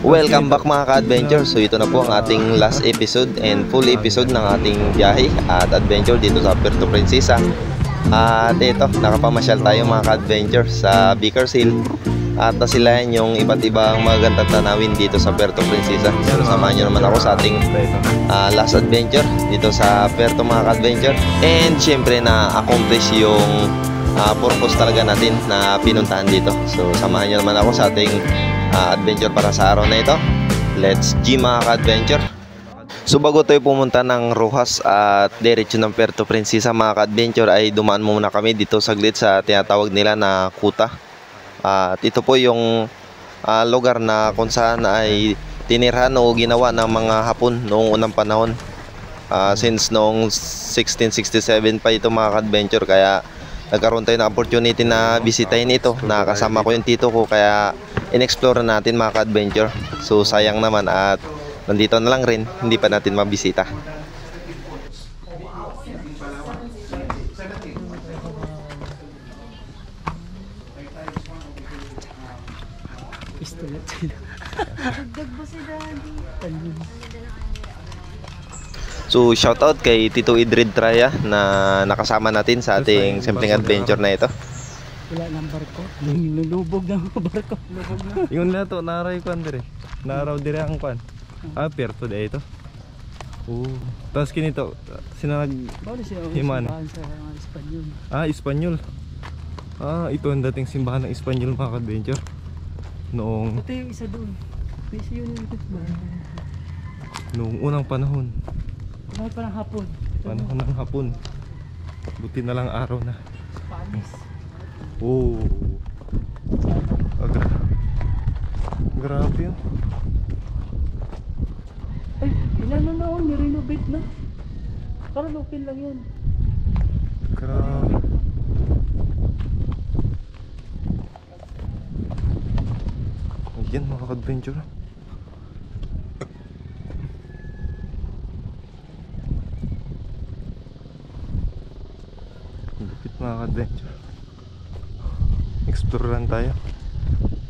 Welcome back mga ka-adventure. So ito na po ang ating last episode and full episode ng ating biyahe at adventure dito sa Puerto Princesa. At ito, nakapamasyal tayo mga ka-adventure sa Vickers Hill at nasilayan yung iba't ibang magandang tanawin dito sa Puerto Princesa. So samahan nyo naman ako sa ating last adventure dito sa Puerto mga ka-adventure. And syempre na-accomplish yung purpose talaga natin na pinuntahan dito. So samahan nyo naman ako sa ating adventure para sa araw na ito. Let's G mga ka-adventure. So bago tayo pumunta ng Roxas at diretso ng Puerto Princesa mga ka-adventure ay dumaan muna kami dito saglit sa tinatawag nila na Kuta. At ito po yung lugar na kung saan ay tinirhan o ginawa ng mga Hapon noong unang panahon. Since noong 1667 pa ito mga ka-adventure, kaya nagkaroon tayo ng opportunity na bisitahin ito. Nakasama ko yung tito ko kaya in-explore natin mga ka-adventure. So sayang naman at nandito na lang rin, hindi pa natin mabisita. So shoutout kay Tito Idrid Traya na nakasama natin sa ating simpleng adventure na ito. Wala ng barko. Nilulubog ng barko. Yung nato naray ko andre. Naraw dire ang kwan. Perto de ito. Tapos kinito sinag himan sa Espanyol. Espanyol. Ito ang dating simbahan ng Espanyol mga ka-adventure. Noong ito yung isa doon. May isa yun yung ba? Noong unang panahon. Panahon pa ng Hapon. Panahon ng Hapon. Buti na lang araw na. Spanish. Grabe yun. Ay, ilan na noon, nirenovate na. Parang okay lang yun. Grabe. Ayan mga ka-adventure. Lupit mga ka-adventure. Explore lang tayo.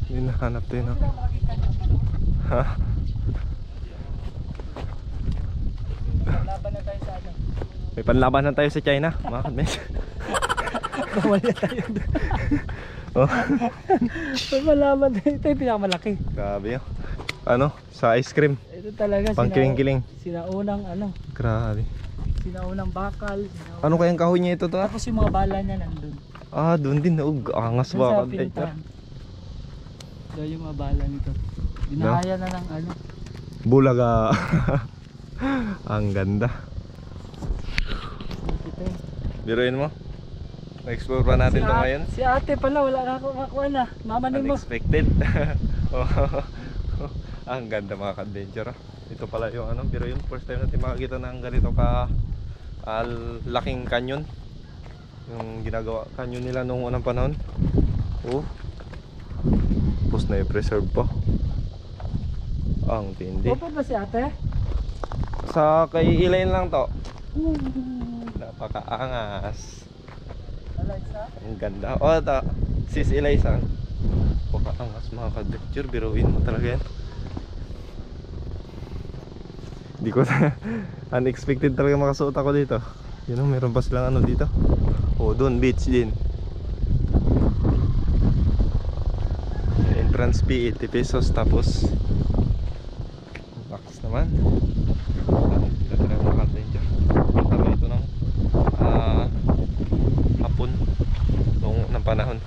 Hindi nahanap tayo na. Laban na tayo sa ano. May panlabanan tayo sa China mga ka-adventure. Bawal na tayo doon. May malaman tayo. Ito yung pinakamalaki. Grabe yun. Sa ice cream. Ito talaga Pangkiling-kiling. sinaunang ano. Grabe. Sinaunang bakal. Ano kayang kahoy niya ito to? Tapos yung mga bala niya nandun. Doon din. Angas Doon ba sa ka-adventure? pintahan. Doon yung mga bala nito. Binahaya na ng ano. Bulaga. Ang ganda. Ito. Biruin mo. Na-explore pa natin ito ngayon. Si ate pala wala na akong makuha na. Mamanin mo. Unexpected. Ang ganda mga ka-adventure. Ito pala yung biruin. First time natin makakita ng ganito laking canyon. Yung ginagawa canyon nila noong unang panahon. Tapos na i-preserve pa. Ang tindi. Opo ba si ate? Sa kay Elaine lang to. Napakaangas. Alexa? Ang ganda. Sis Eliza. Napakaangas mga ka-adventure. Biruin mo talaga yan. Hindi ko unexpected talaga makasuot ako dito. Meron pa silang dito. Doon beach din. Entrance fee 80 pesos tapos box naman. Dito na mga ka-adventure. Tama ito ng Hapon noong ng panahon.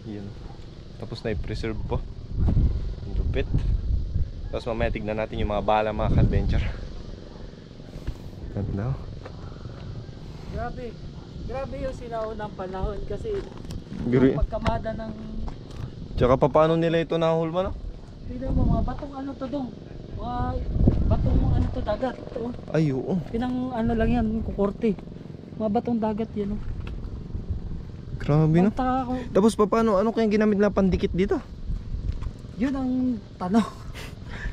Yun. Tapos na i-preserve po. Ang lupit. Tapos mamaya tignan natin yung mga bala mga ka-adventure. Ganda. Grabe yung sinaunang panahon kasi Giri. pagkamada ng Tsaka paano nila ito nahulma no? tignan mo mga batong to dong. Mga batong to dagat. Ay oo. Pinang lang yan, kukorte. Mga batong dagat yan. Grabe no. Tapos paano kayang ginamit na pandikit dito? Yun ang tanong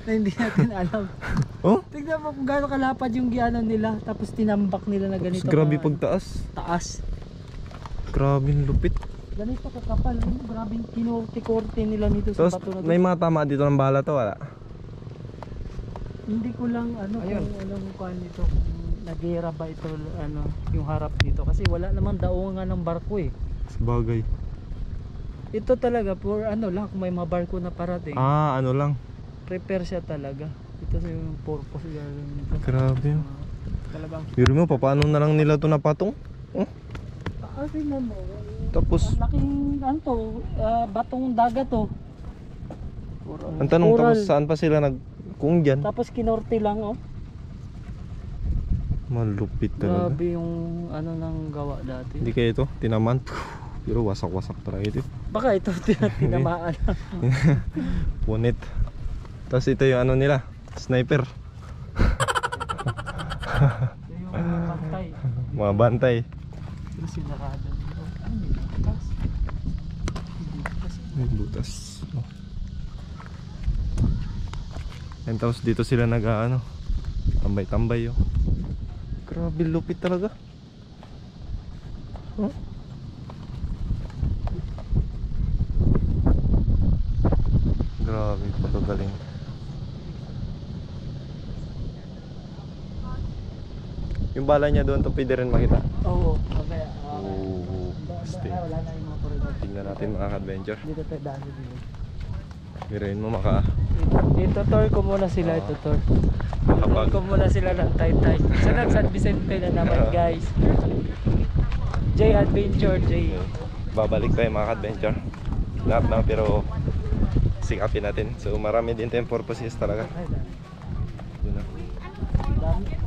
na hindi natin alam. Tignan mo kung gaano kalapad yung gianan nila tapos tinambak nila na ganito. Grabe pagtaas. Taas. Grabe lupit. Ganito kakapal. Grabe yung kinorte-korte nila nito sa Tapos bato na to. may mga tama dito ng bala to, wala? Hindi ko lang ano kung anong kuan nito, kung nagera ba ito ano yung harap dito kasi wala namang daungan ng barko eh. Sabagay. Ito talaga for ano lang kung may mga barko na parating. Ano lang. Prepare siya talaga. Ito yung purpose nito. Grabe. Talagang Pero mo, paano na lang nila to napatong? Oh? tingnan mo. Tapos, Ang laking ano to, batong dagat to. ang tanong, Coral. tapos saan pa sila kung dyan? Tapos kinorte lang oh. Malupit talaga. Grabe yung ano nang gawa dati. Hindi kaya ito, tinaman. Pero wasak-wasak talaga ito. Baka ito tinamaan. Punit. Tapos ito yung ano nila, sniper. Ito yung pantay. Mga bantay. Ito sinarado nito. Ano yun? Butas. Butas. May butas. Oh. And tapos dito sila tambay-tambay oh. Grabe lupit talaga. Oh. Grabe pagkagaling. Yung bala niya doon to pwede rin makita. Oo. Okay. Wala na yung mga koridor. Tingnan natin mga adventure. Dito tayo daan dito. Birahin mo Dito tour ko muna sila ito tour. Tour ko muna sila ng Taytay. Sa San Vicente na naman guys. J Adventure J. Babalik tayo mga adventure. Lahat na pero sikapin natin. So marami din tayong purposes talaga. Yun na.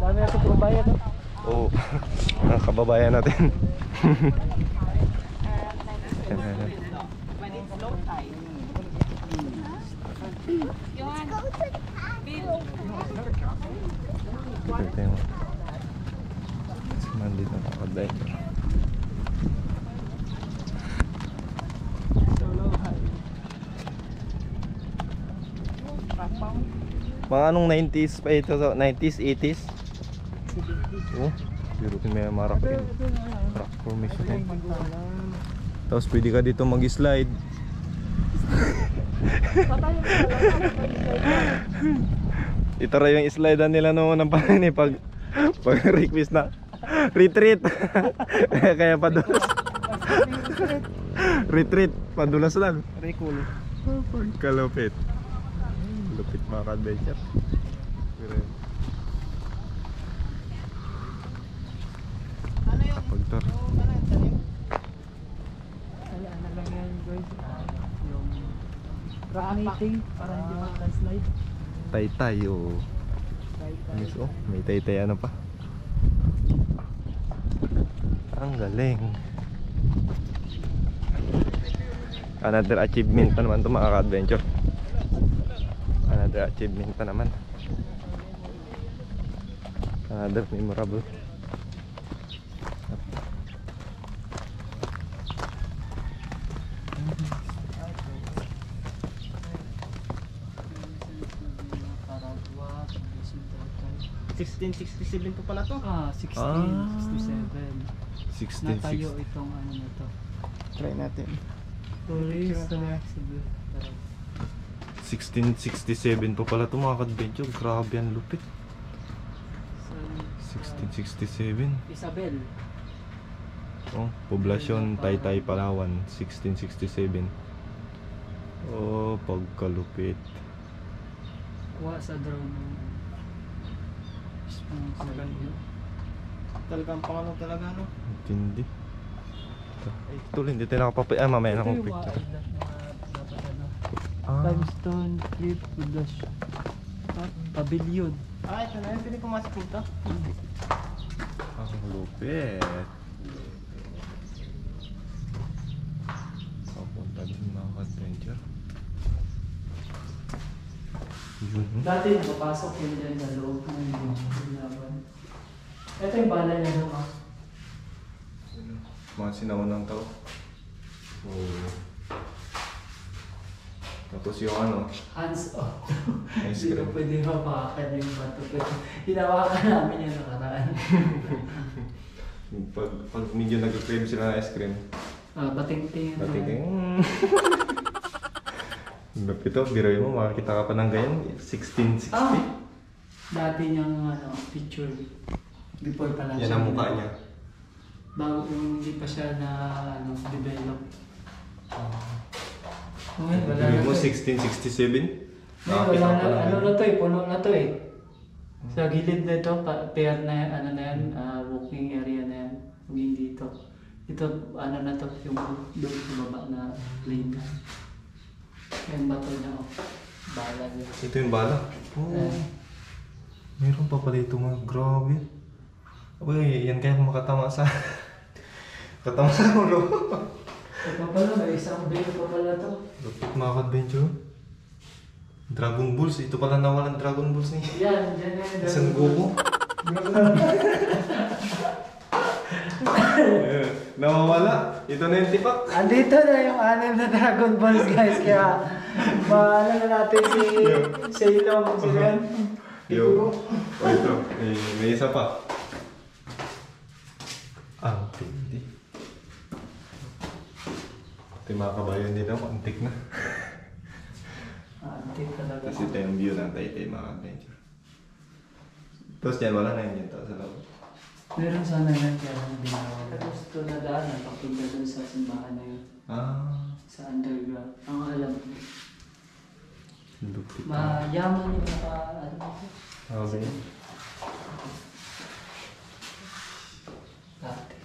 Dami natin kababayan no? Oo. Ang kababayan natin. Ito yung nandito na adventure. Mga anong 90s pa ito, 90s, 80s? Oh, pero may mga rock formation eh. Tapos pwede ka dito mag-slide. Ito rin yung slide nila noon ng panahon eh, pag request na retreat. Kaya padulas. Retreat, padulas lang. Recall. Kalupit. Lupit mga ka-adventure. Pagtor. Ano lang yan guys. Yung rock meeting para hindi mag-slide. Taytay oh. Yes, oh. May taytay ano pa. Ang galing. Another achievement pa naman ito mga ka-adventure. Another achievement pa naman. Another memorable. Paragua, 1667 po pala to. 1667. 16, Natayo itong ano na to. Try natin. Tourist Picture natin, 1667 pa pala ito mga ka-adventure. Grabe ang lupit. 1667. Isabel. Oh, poblasyon Taytay, Palawan, 1667. Oh, pagkalupit. Kuha sa drone. Talagang pangano talaga no. Intindi. Ay, tuloy, hindi tayo nakapapay. Mamaya na akong picture. Limestone, cliff, budash. Pavilion. Ito na yun. Pwede pumasok dito. Ang lupit. Papunta din mga ka-adventure. Yun. Dati napapasok yun dyan sa loob ng laban. Ito yung bala niya doon. Mga sinaunang tao. Oh. Tapos yung ano, Hands off. ice Hindi ko cream. pwede mapakan yung bato. Hinawakan namin yung nakaraan. Pag medyo nag-crave sila ng ice cream, Bating-ting. Bating. Ito, biroy mo, makakita ka pa ng ganyan. 1660. Dati niyang picture. Before pa lang Yan ang mukha niya. Bago yung hindi pa siya na develop. Ngayon, wala Biroy na mo, to eh. 1667. Ngayon, wala Nakakita na, ka pa ng na to eh, puno na to eh. Sa gilid na ito, pair na yan, walking area na yan. Hanggang dito. Ito, na to, yung doon sa baba na lane na. Yung bato niya, bala niya. Ito yung bala. Oh. Meron pa pala ito mga grabe. Uy, yan kaya kung makatama sa... Katama sa ulo. Ito pa pala, may isang bale pa pala to. Lupit mga ka-adventure. Dragon Balls. Ito pala nawalan Dragon Balls ni... Yan, yan. Isang Goku. Nawawala. Ito na yung tipak. Andito na yung 6 na Dragon Balls guys, kaya mahala na natin si Sailong, si Ren. Yo. Oh, ito. May isa pa. Ang tindi. Ito yung mga kabayan din ako. Antik na. Antik talaga. Tapos ito yung view ng Taytay mga adventure. Tapos dyan, wala na yun dito sa loob. Meron sana yan kaya hindi na. Tapos ito na daan, papunta dun sa simbahan na yun. Sa underground. Ang alam ko. Lupit. Mayaman yung Okay. dati.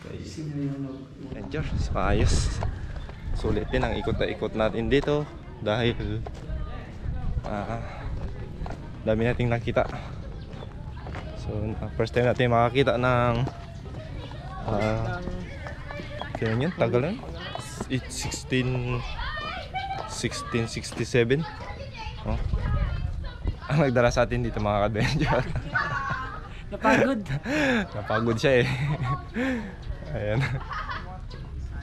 Okay. Sino yung Adventure, ayos. Sulit din ang ikot na ikot natin dito dahil dami nating nakita. So first time natin makakita ng kaya yun, tagal na. It's 1667. Oh. Ang nagdala sa atin dito mga ka-adventure. napagod. Napagod siya eh. Ayan.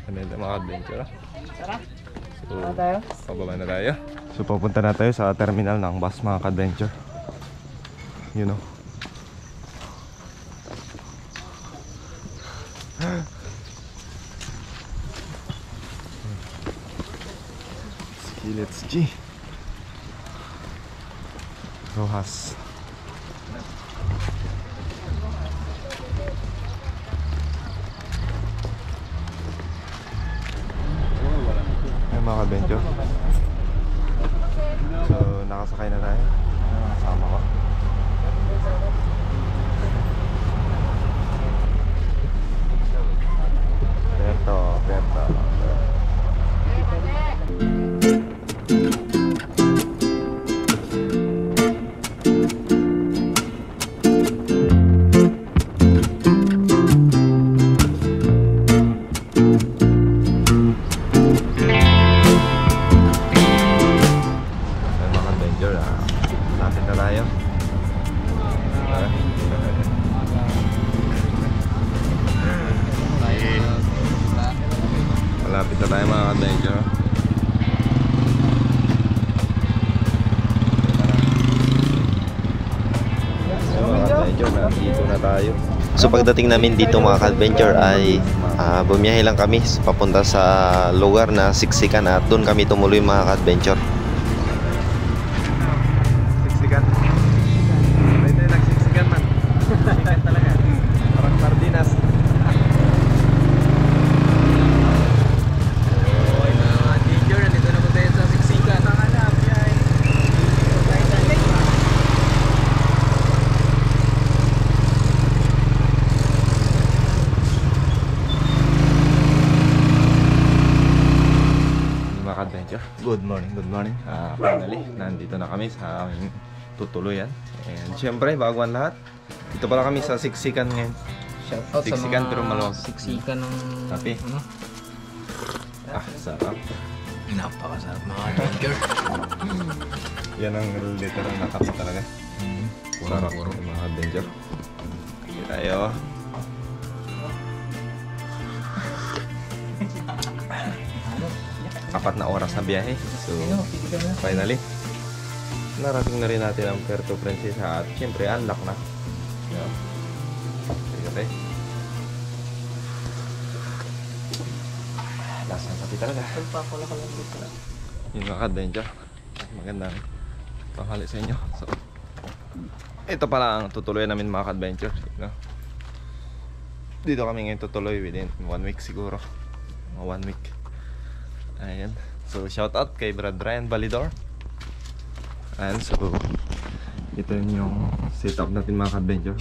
Ano yung mga adventure? Sarap. So, tayo? pababa na tayo. So, papunta na tayo sa terminal ng bus mga ka-adventure. You know. Let's G. Rojas. Ayan mga ka-adventure. So nakasakay na tayo. Kasama ko. Berto. Malapit na tayo mga ka-adventure. So mga ka-adventure, nandito na tayo. So pagdating namin dito mga ka-adventure ay bumiyahe lang kami papunta sa lugar na Siksikan at doon kami tumuloy mga ka-adventure. Siksikan. Ito yung nagsiksikan man. Siksikan talaga. Parang sardinas. Good morning. Finally, nandito na kami sa aming tutuluyan. And syempre, bago ang lahat, dito pala kami sa Siksikan ngayon. Shoutout sa Siksikan pero maluwag. siksikan ng... Tapi, sarap. Napakasarap mga adventure. Yan ang literal na kape talaga. Sarap Puro. mga adventure. Sige tayo. Apat na oras na biyahe. So, finally, narating na rin natin ang Puerto Princesa at syempre, unlock na. Yeah. Okay. Malakas ang kape talaga. Pagpapala ko lang dito. Yung mga adventure. Magandang panghali sa inyo. So, ito pala ang tutuloy namin mga adventure. No? Dito kami ngayon tutuloy within 1 week siguro. Mga 1 week. Ayan. So, shout out kay Brad Ryan Balidor. Ayan. So, ito yung setup natin mga adventure.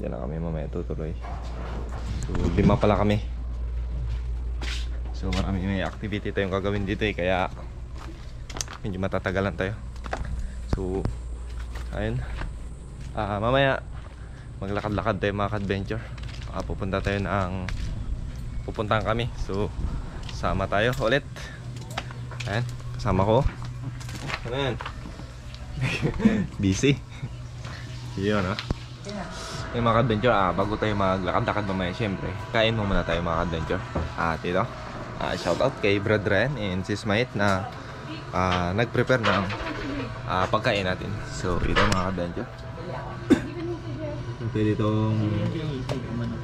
Diyan na kami mamaya tutuloy. So, 5 pala kami. So, may activity tayong gagawin dito kaya medyo matatagalan tayo. So, ayun. Mamaya maglakad-lakad tayo mga adventure. Pupunta tayo ng pupuntahan kami. So, sama tayo ulit. Ayan, kasama ko. Ano yan? Busy. Yun, ha? Yung mga adventure, bago tayo maglakad-lakad mamaya, syempre, kain mo muna tayo mga adventure. At ito, shout out kay Brad Ryan and Sis Mait na nag-prepare ng pagkain natin. So, ito mga adventure. Pwede itong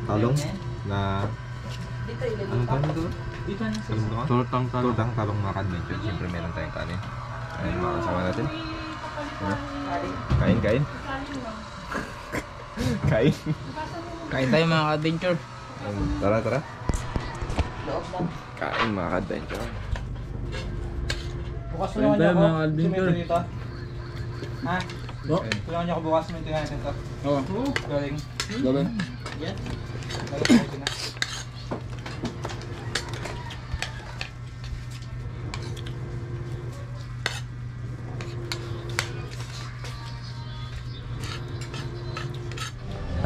talong na anong tawag ito? Tortang talong mga adventure. Siyempre meron tayong kanin. Ayan mga kasama natin. Kain. Kain tayo mga adventure. Tara. Kain mga adventure. Bukas Kain tayo mga adventure. dito. Ha? Oh. Tulungan niyo ako bukas simento natin ito. Oo. Galing. Gawin. Galing na.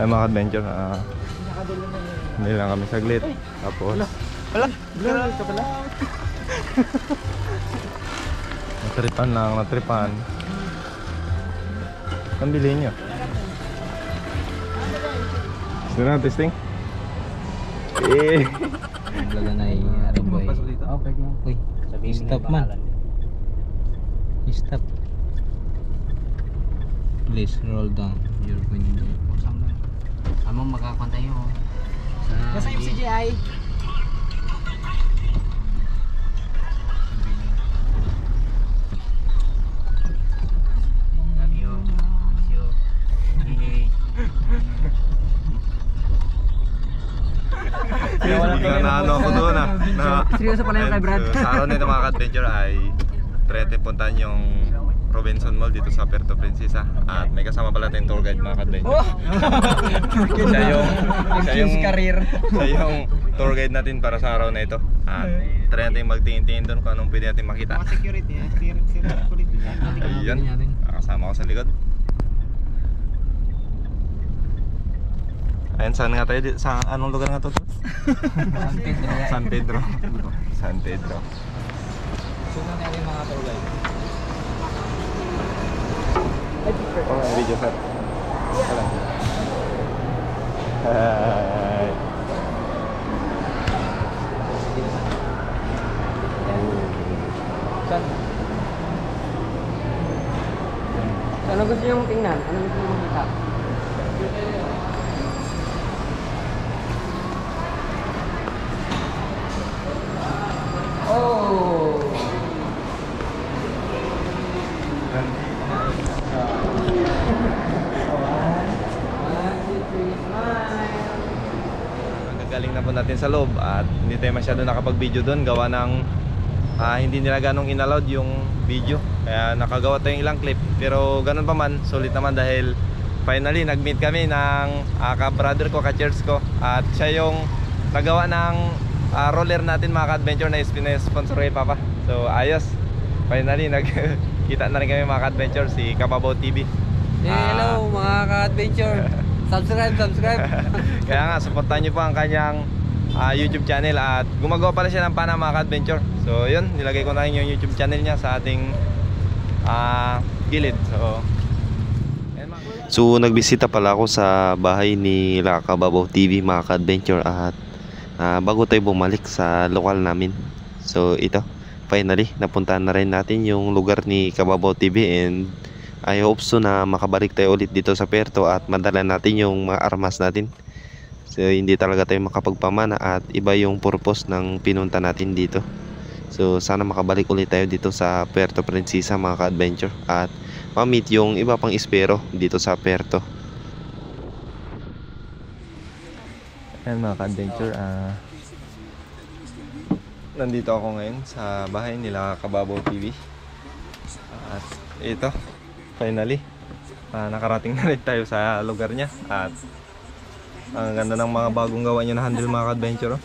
Ay mga adventure, hindi lang kami saglit. Tapos natripan. Ang bilhin nyo. Gusto na testing? Talaga na ano boy. Okay lang. Uy, stop man. Stop. Please roll down your window. Amo makakonta yo. Nasa yung CGI. Ano ako doon Seryoso pala yung kay Brad. Sa araw nito mga adventure ay trete puntahan yung Robinson Mall dito sa Puerto Princesa. At may kasama pala tayong tour guide mga adventure. Siya yung tour guide natin para sa araw na ito. At try natin magtingin-tingin doon kung anong pwede natin makita. Security. Ayun, kasama ko sa likod. Ayun, saan nga tayo? Sa anong lugar nga to? San Pedro. Sunod na yung mga tour guide. Video set. Hi. Ano gusto nyo tingnan? Ano gusto nyo makita? Oh! Gagaling na po natin sa loob at hindi tayo masyado nakapag-video doon gawa ng hindi nila ganong inallowed yung video, kaya nakagawa tayong ilang clip, pero ganun pa man, sulit naman dahil finally nag-meet kami ng ka-brother ko, ka-church ko, at siya yung nagawa ng roller natin mga ka-adventure na sponsor kay Papa. So ayos, finally nagkita na rin kami mga ka-adventure, si Kababaw TV. Hello mga ka-adventure. Subscribe. Kaya nga, supportan nyo po ang kanyang YouTube channel at gumagawa pala siya ng Panama Adventure. So yun, nilagay ko na rin yung YouTube channel niya sa ating gilid. So nagbisita pala ako sa bahay ni Kababaw TV mga ka-adventure at bago tayo bumalik sa lokal namin. So ito, finally napuntahan na rin natin yung lugar ni Kababaw TV and I hope so na makabalik tayo ulit dito sa Puerto at madala natin yung mga armas natin. So hindi talaga tayo makapagpamana at iba yung purpose ng pinunta natin dito. So sana makabalik ulit tayo dito sa Puerto Princesa mga ka-adventure at ma-meet yung iba pang espero dito sa Puerto. Ayan mga ka-adventure, nandito ako ngayon sa bahay nila Kababaw TV. At ito, finally, nakarating na rin tayo sa lugar niya. At ang ganda ng mga bagong gawa niya na handle mga ka-adventure.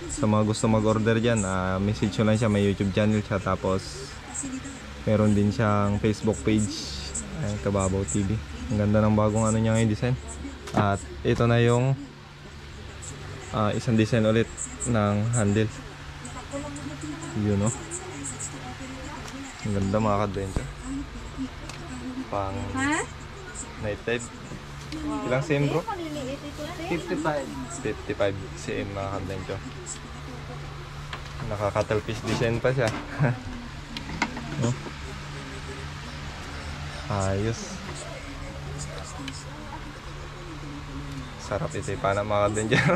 Sa mga gusto mag-order dyan, message nyo lang siya, may YouTube channel siya. Tapos meron din siyang Facebook page, Kababaw TV. Ang ganda ng bagong ano niya ngayon design. At ito na yung isang design ulit ng handle. Yun o. Ang ganda mga ka-adventure. Pang night dive. Ilang cm bro? 55. 55 cm mga ka-adventure. Nakaka-cuttlefish design pa siya. No? Ayos. Sarap ito para mga ka-adventure.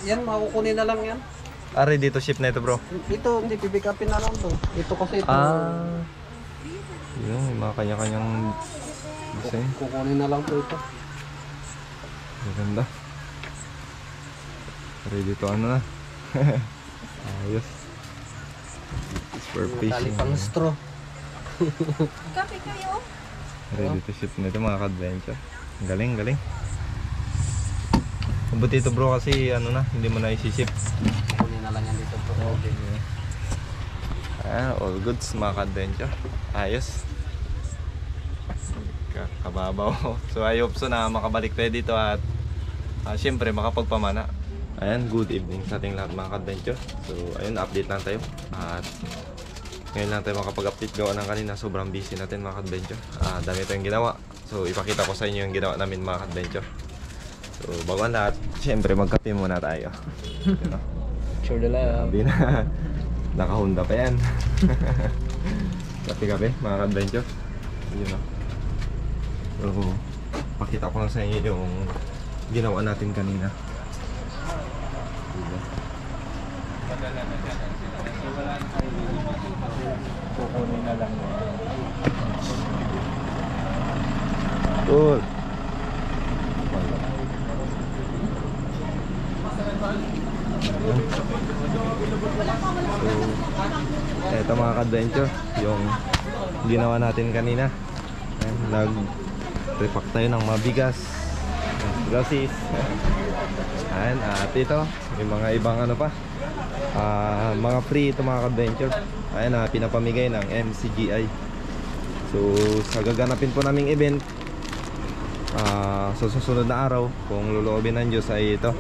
Yan, makukunin na lang yan. Ari dito ship na ito bro. Ito, hindi, pipick upin na lang to. Ito kasi ito. Yun, may mga kanya-kanyang design. Kukunin na lang to ito. Maganda. Ari dito ano na. Ayos. It's for Tali fishing. pang straw. Kape kayo? Ready to ship na ito mga ka-adventure. Galing, galing. Mabuti ito bro kasi ano na, hindi mo na isi-ship. Kukunin na lang yan dito bro. Okay. All goods mga ka-adventure. Ayos. Kababaw. So I hope so na makabalik tayo dito at syempre makapagpamana. Ayan, good evening sa ating lahat mga ka-adventure. So ayun, update lang tayo. At ngayon lang tayo makapag-update gawa ng kanina. Sobrang busy natin mga ka-adventure. Dami tayong ginawa. So ipakita ko sa inyo yung ginawa namin mga ka-adventure. So bago ang lahat, syempre magkape muna tayo. Diba? Sure na lang. Sabi na, nakahunda pa yan. Kape-kape mga ka-adventure. Yun o. So pakita ko lang sa inyo yung ginawa natin kanina. Diba? Kukunin na lang. Good. So, eto mga ka-adventure, yung ginawa natin kanina. Nag-repack tayo ng mabigas, groceries. Ayan, at ito, yung mga ibang ano pa, mga free ito mga ka-adventure. Ayan, pinapamigay ng MCGI. So sa gaganapin po naming event sa susunod na araw, kung loloobin ng Diyos, ay ito,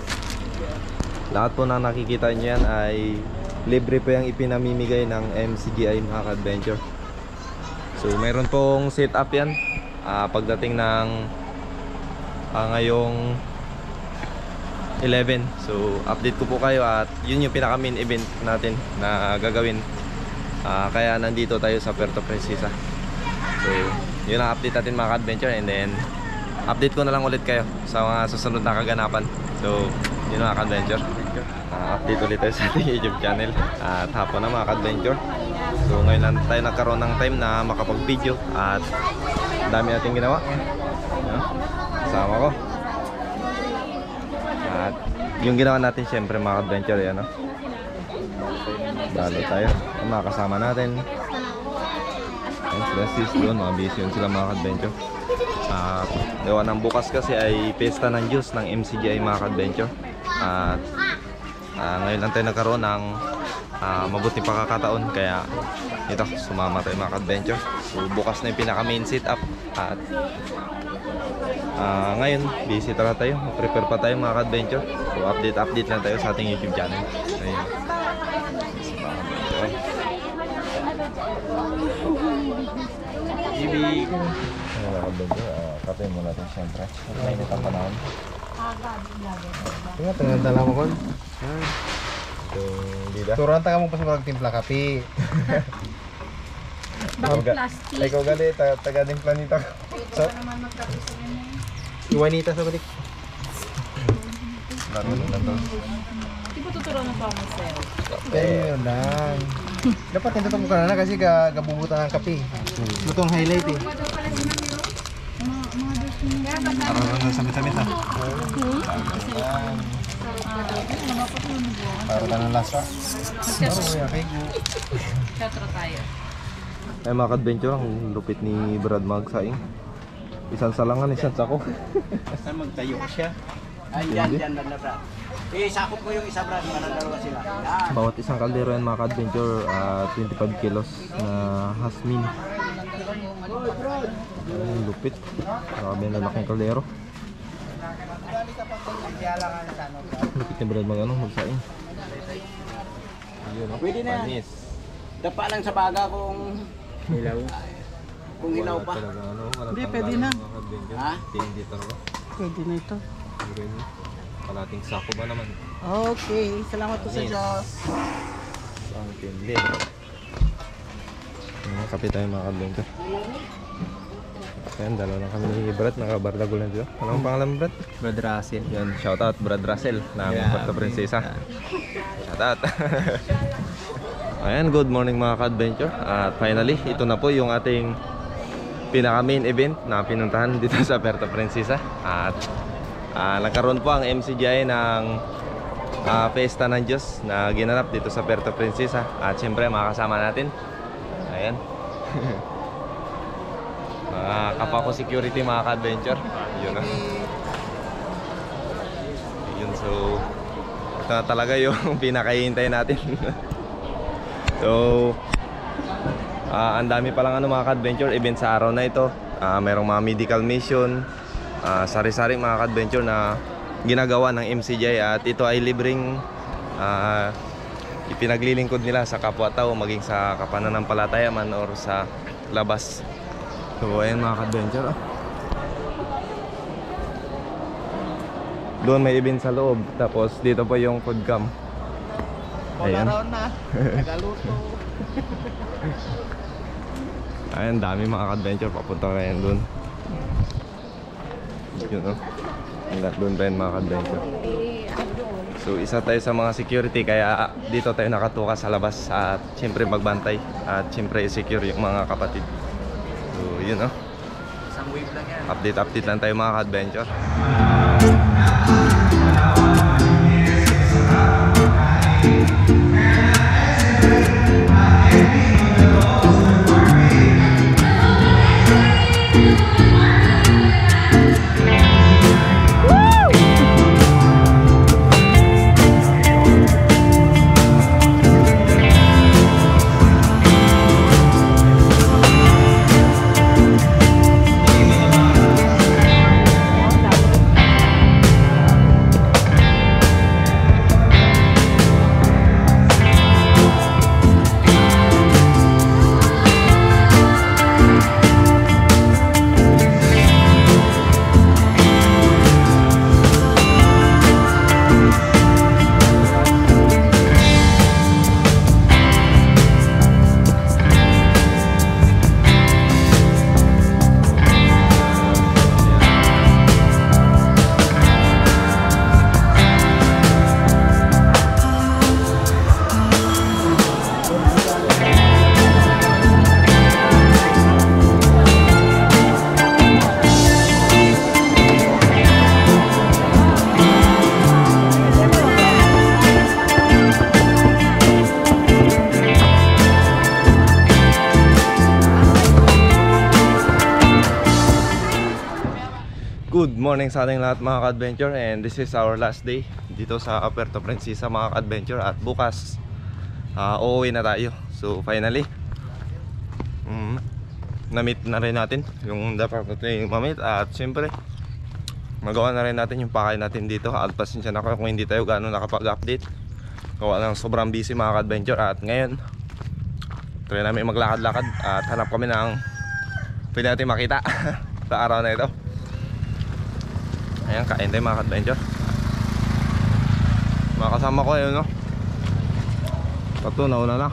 lahat po na nakikita nyo yan ay libre po yung ipinamimigay ng MCGI mga ka-adventure. So mayroon pong setup yan pagdating ng ngayong 11. So update ko po kayo at yun yung pinaka main event natin na gagawin. Kaya nandito tayo sa Puerto Princesa. So yun ang update natin mga ka-adventure, and then update ko na lang ulit kayo sa mga susunod na kaganapan. So yun mga ka-adventure, update ulit tayo sa ating YouTube channel at hapon na mga ka-adventure. So ngayon lang tayo nagkaroon ng time na makapag-video at dami natin ginawa. Kasama ko. At yung ginawa natin syempre mga ka-adventure, yan, dalo tayo, mga kasama natin. Sila sis doon, mga busy yun sila mga ka-adventure. Gawa ng bukas kasi ay pesta ng Diyos ng MCGI mga ka-adventure. At ngayon lang tayo nagkaroon ng mabuting pagkakataon, kaya ito, sumama tayo mga ka-adventure. So bukas na yung pinaka main setup. At ngayon busy talaga tayo, prepare pa tayo mga ka-adventure. So update lang tayo sa ating YouTube channel. Ayun. Ibig mga ka-adventure, kape mo natin syempre. Mainit ang panahon. Tingnan dala mo kon. Itong bida. Turuan tayo mo pa sa magtimpla kape. Bakit plastic? Ikaw gali, taga din planeta ko. So, naman magtapos sa ganyan. iwanita sa balik. Laro na lang to. Di ba tuturo ng pa myself? Yun lang. Dapat hindi ito mukha na kasi gabubutan ng kape. Ito ang highlight eh. Parang lang samit-samit ha. Para ka ng lasa. Teatro tayo. Ay mga ka-adventure, ang lupit ni Brad magsaing. Isang salangan, isang sako. Basta magtayo siya. Yan, Brad. Sakop mo yung isa, Brad. Manadalawa sila. Yan. Bawat isang kaldero yan mga ka-adventure, 25 kilos na hasmin. Ay, lupit. Grabe na laking kaldero. Lupit ni Brad magsaing. Ayun, Pwede na yan. panis. Dapa lang sa baga kung hilaw. Kung hilaw pa. Hindi, pwede na. Ha? Hindi talaga. Pwede na ito. Kalating sako ba naman? Okay, salamat po sa Diyos. Ang tindi. Kapit tayo mga ka-adventure. Ayan, dalawa lang kami ni Brad. Nakabardago lang dito. Ano ang pangalan mo, Brad? Brad Russell. Yan, shoutout Brad Russell ng Puerto Princesa. Shoutout. Ayan, good morning mga ka-adventure. At finally, ito na po yung ating pinaka main event na pinuntahan dito sa Puerto Princesa. At nagkaroon po ang MCGI ng Fiesta ng Diyos na ginanap dito sa Puerto Princesa. At syempre makakasama natin, ayan, mga kapwa ko security mga ka-adventure. Yun na. Yun, so ito na talaga yung pinakahihintay natin. So ang dami palang mga ka-adventure event sa araw na ito. Merong mga medical mission, sari-sari mga ka-adventure na ginagawa ng MCGI. At ito ay libreng ipinaglilingkod nila sa kapwa-tao, maging sa kapananampalataya man or sa labas. So ayan mga ka-adventure. Doon may event sa loob, tapos dito po yung food cam. Ayan. na. Nagaluto. Ayan, dami mga ka-adventure. Papunta kayo doon. Yun o. Hanggat doon pa yun mga ka-adventure. So isa tayo sa mga security, kaya dito tayo nakatuka sa labas. At syempre magbantay. At syempre i-secure yung mga kapatid. So yun o. Isang wave lang yan. Update lang tayo mga ka-adventure. Good morning sa ating lahat mga ka-adventure, and this is our last day dito sa Puerto Princesa mga ka-adventure. At bukas uuwi na tayo. So finally na-meet na rin natin yung dapat natin ma-meet. At syempre magawa na rin natin yung pakay natin dito. At pasensya na kayo kung hindi tayo gano'n nakapag-update, gawa lang sobrang busy mga ka-adventure. At ngayon try namin maglakad-lakad at hanap kami ng pwede natin makita sa araw na ito. Ayan, kain tayo mga ka-adventure. Mga kasama ko ayun, no? Tatlo, nauna na.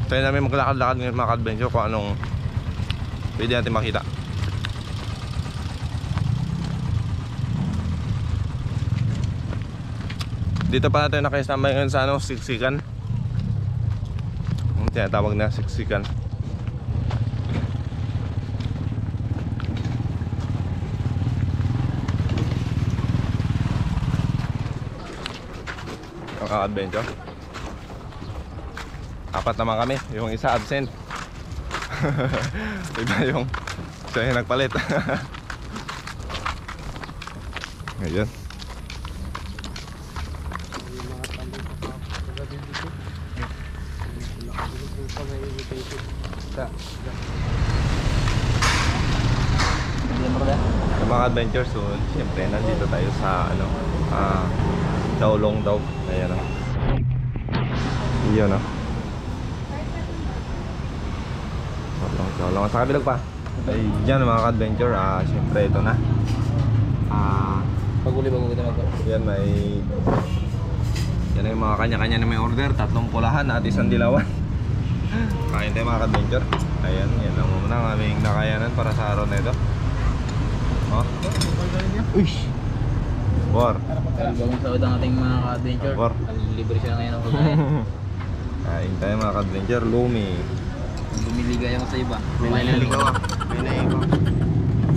Tayo namin maglakad-lakad ngayon mga ka-adventure kung anong pwede natin makita. Dito pa natin nakisama ngayon sa ano, siksikan. Ang tinatawag na siksikan. Adventure. Apat naman kami, yung isa absent. Iba yung siya yung nagpalit. Ngayon. Sa mga adventure, so siyempre nandito tayo sa ano, Daulong daw. Ayan o. Iyon o. Daulong. Sa kabilag pa. Ayan mga ka-adventure. Siyempre ito na. Paguli bago kita mag Yan may... Yan yung mga kanya-kanya na may order. 3 pulahan at 1 dilawan. Kain tayo mga ka-adventure. Ayan. Yan lang muna ang aming nakayanan para sa araw na ito. Oh. Uish! War. bagong sahod ang ating mga ka-adventure. War. Libre siya ngayon ng pagkain. Kain tayo mga ka-adventure. Lumi. Bumiligay ako sa iba. May naliligaw ah. May naigaw.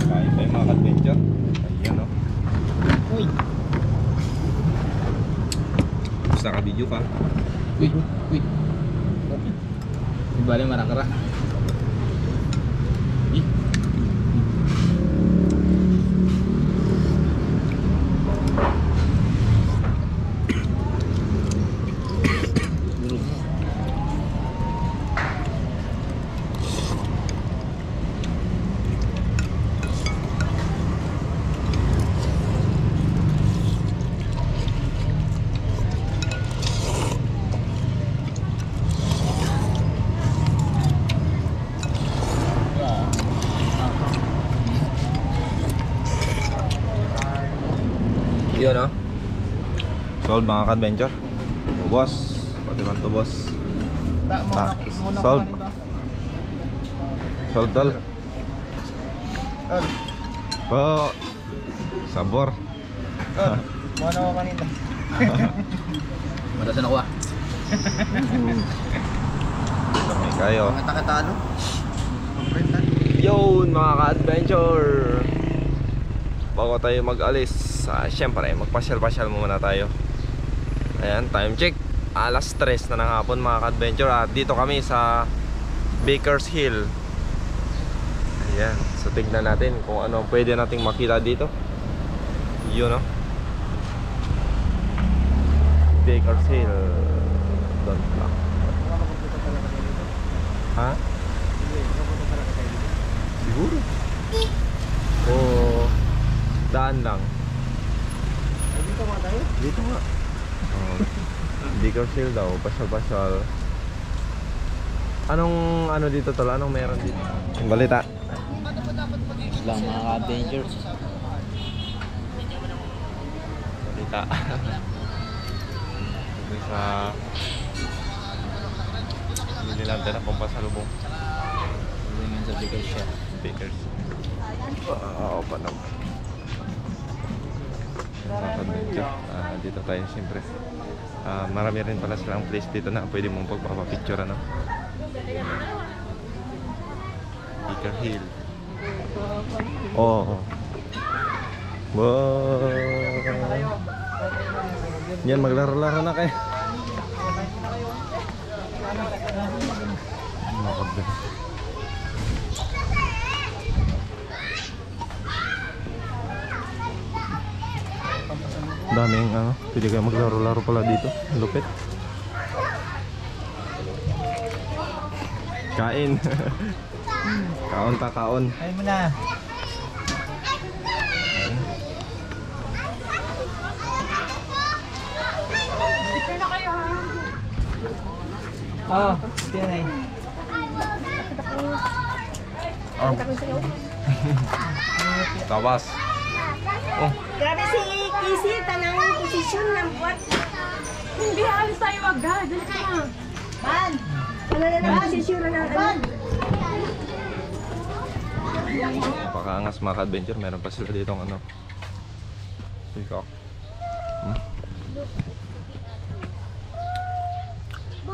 Kain tayo mga ka-adventure. Ayan o. Uy! Gusto naka-video ka? Uy! Di bali marakara. Yun o. Solve mga ka-adventure. Boss. Pati man to boss. Solve. Solve tol. Po. Sabor. Muna ko kanina. Madasan ako ah. Dami kayo. Mga takatalo. Yun mga ka-adventure. Bago tayo mag-alis, syempre magpasyal-pasyal muna tayo. Ayan, time check. Alas 3 na ng hapon mga ka-adventure. At dito kami sa Baker's Hill. Ayan, so tignan natin kung ano pwede nating makita dito. Yun o. Baker's Hill. Don't block. Ha? Siguro. O daan lang. Dito nga tayo? Dito nga. Baker's Hill daw, pasyal-pasyal. Anong ano dito tol? Anong meron dito? Ang balita. Lang mga ka-adventure. Balita. May sa hindi lang din akong pasalubong. Ngayon sa Baker's siya. Baker's. Oo pa naman. Dito tayo siyempre. Marami rin pala silang place dito na pwede mong pagpapapicture ano. Baker Hill. Oo. Wow. Yan, maglaro-laro na kayo. Daming ano, pwede kayo maglaro-laro pala dito. Lupit. Kain. Kaon ta kaon. Ay mo na. Tinay. Tawas. Oh, Grabe si Kisi, tanang posisyon ng buwan. Hindi, alis tayo agad. Dali ka na. Man, Ano na lang kasi sure na ano? Napakaangas mga ka-adventure. Meron pa sila dito ano. Peacock.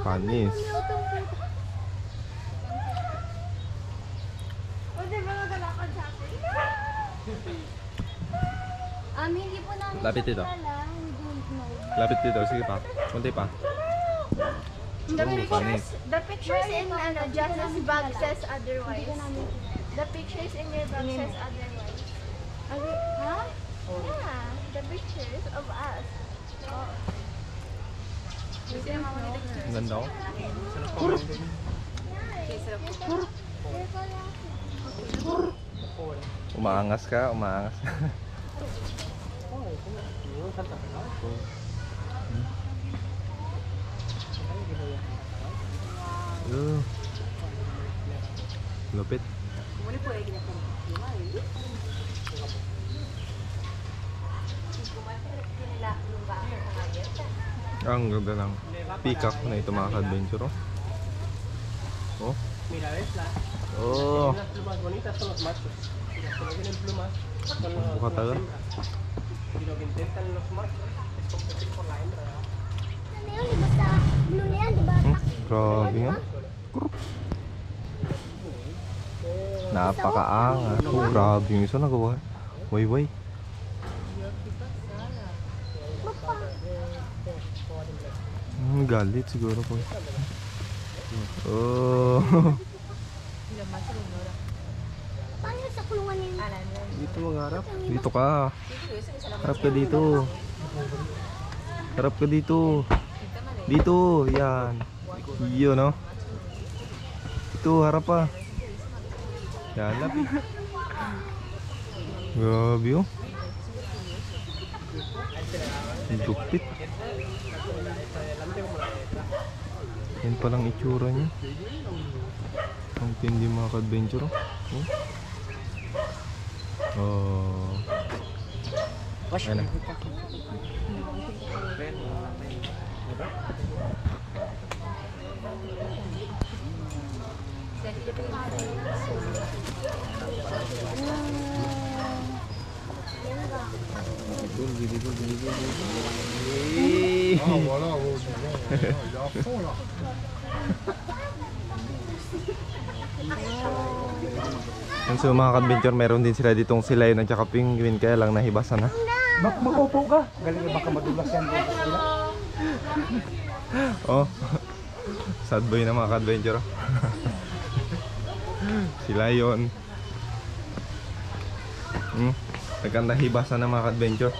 Panis. Hindi po namin Lapit dito. kilala. We don't know. Lapit dito. Sige pa. Kunti pa. The pictures in Jazza's bag says otherwise. The pictures in your bag says otherwise. Huh? Yeah, the pictures of us. Oh. Ang ganda ko. Umaangas ka, umaangas. Lupit. Ang ganda ng peacock na ito mga ka-adventure. Oh. Oh. Buka tayo. Grabe nga. Napakaangas. Oh, grabe yung isa nagawa. Way. Galit siguro po. Oh. Paano sa kulungan yun? Dito magharap. Dito ka. Harap ka dito. Harap ka dito. Dito, yan. Iyo, no? Ito, harap pa. Yan, lapit. Grabe, oh. Lupit. Yan palang itsura niya. Ang tindi mga ka-adventure, oh. Oh. Ayan na. Yan, so mga ka-adventure, meron din sila ditong silayon at saka penguin, kaya lang nahibasan na. Mag-upo ka. Galing baka madulas yan. Oh. Sad boy na mga ka-adventure. Sila yun. Nagkandahibasan na mga ka-adventure.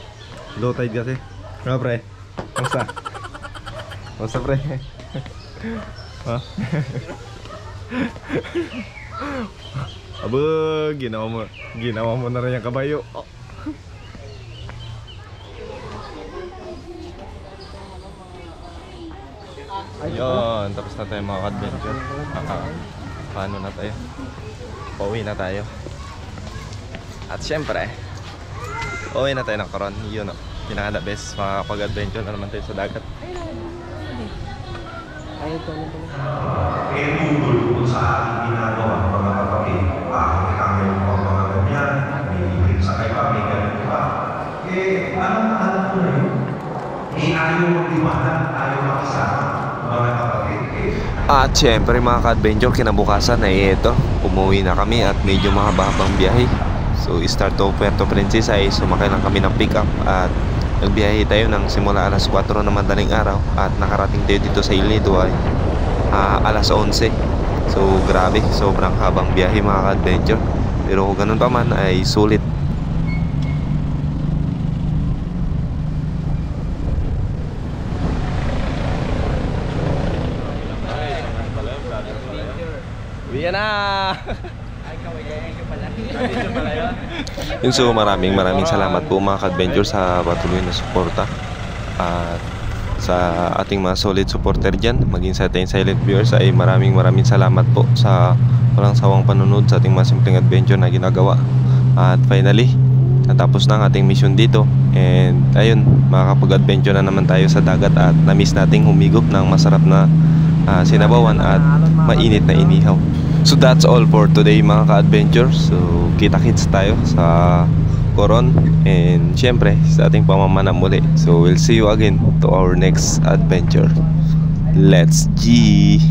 Low tide kasi. Ano pre? Kamusta? Kamusta pre? Ha? Aba, ginawa mo na rin yung kabayo. Oh. Ayun, tapos na tayo mga ka-adventure. Paano na tayo? Pauwi na tayo. At syempre, pauwi na tayo ng Coron. Yun o, pinaka the best. Makakapag-adventure na naman tayo sa dagat. Tungkol sa ating ginagawa mga kapatid, kami po ang mga ganyan, may sa kay pa, may ganyan pa. Anong alam ko na yun? Ayaw magdiwanan, ayaw makisama mga kapatid. At syempre mga ka-adventure, kinabukasan ay ito, umuwi na kami at medyo mahaba-habang biyahe. So start to Puerto Princesa ay sumakay lang kami ng pick-up at nagbiyahe tayo ng simula alas 4 na madaling araw at nakarating tayo dito sa Iledo ay alas 11. So grabe, sobrang habang biyahe mga ka-adventure, pero kung ganun pa man ay sulit. Uwi na! So maraming salamat po mga ka-adventure sa patuloy na suporta at sa ating mga solid supporter dyan, maging sa ating silent viewers ay maraming salamat po sa walang sawang panunod sa ating mga simpleng adventure na ginagawa. At finally, natapos na ang ating mission dito and ayun, makakapag-adventure na naman tayo sa dagat at na-miss nating humigop ng masarap na sinabawan at mainit na inihaw. So that's all for today mga ka-adventure. So kita-kits tayo sa Coron and syempre sa ating pamamana muli. So we'll see you again to our next adventure. Let's G!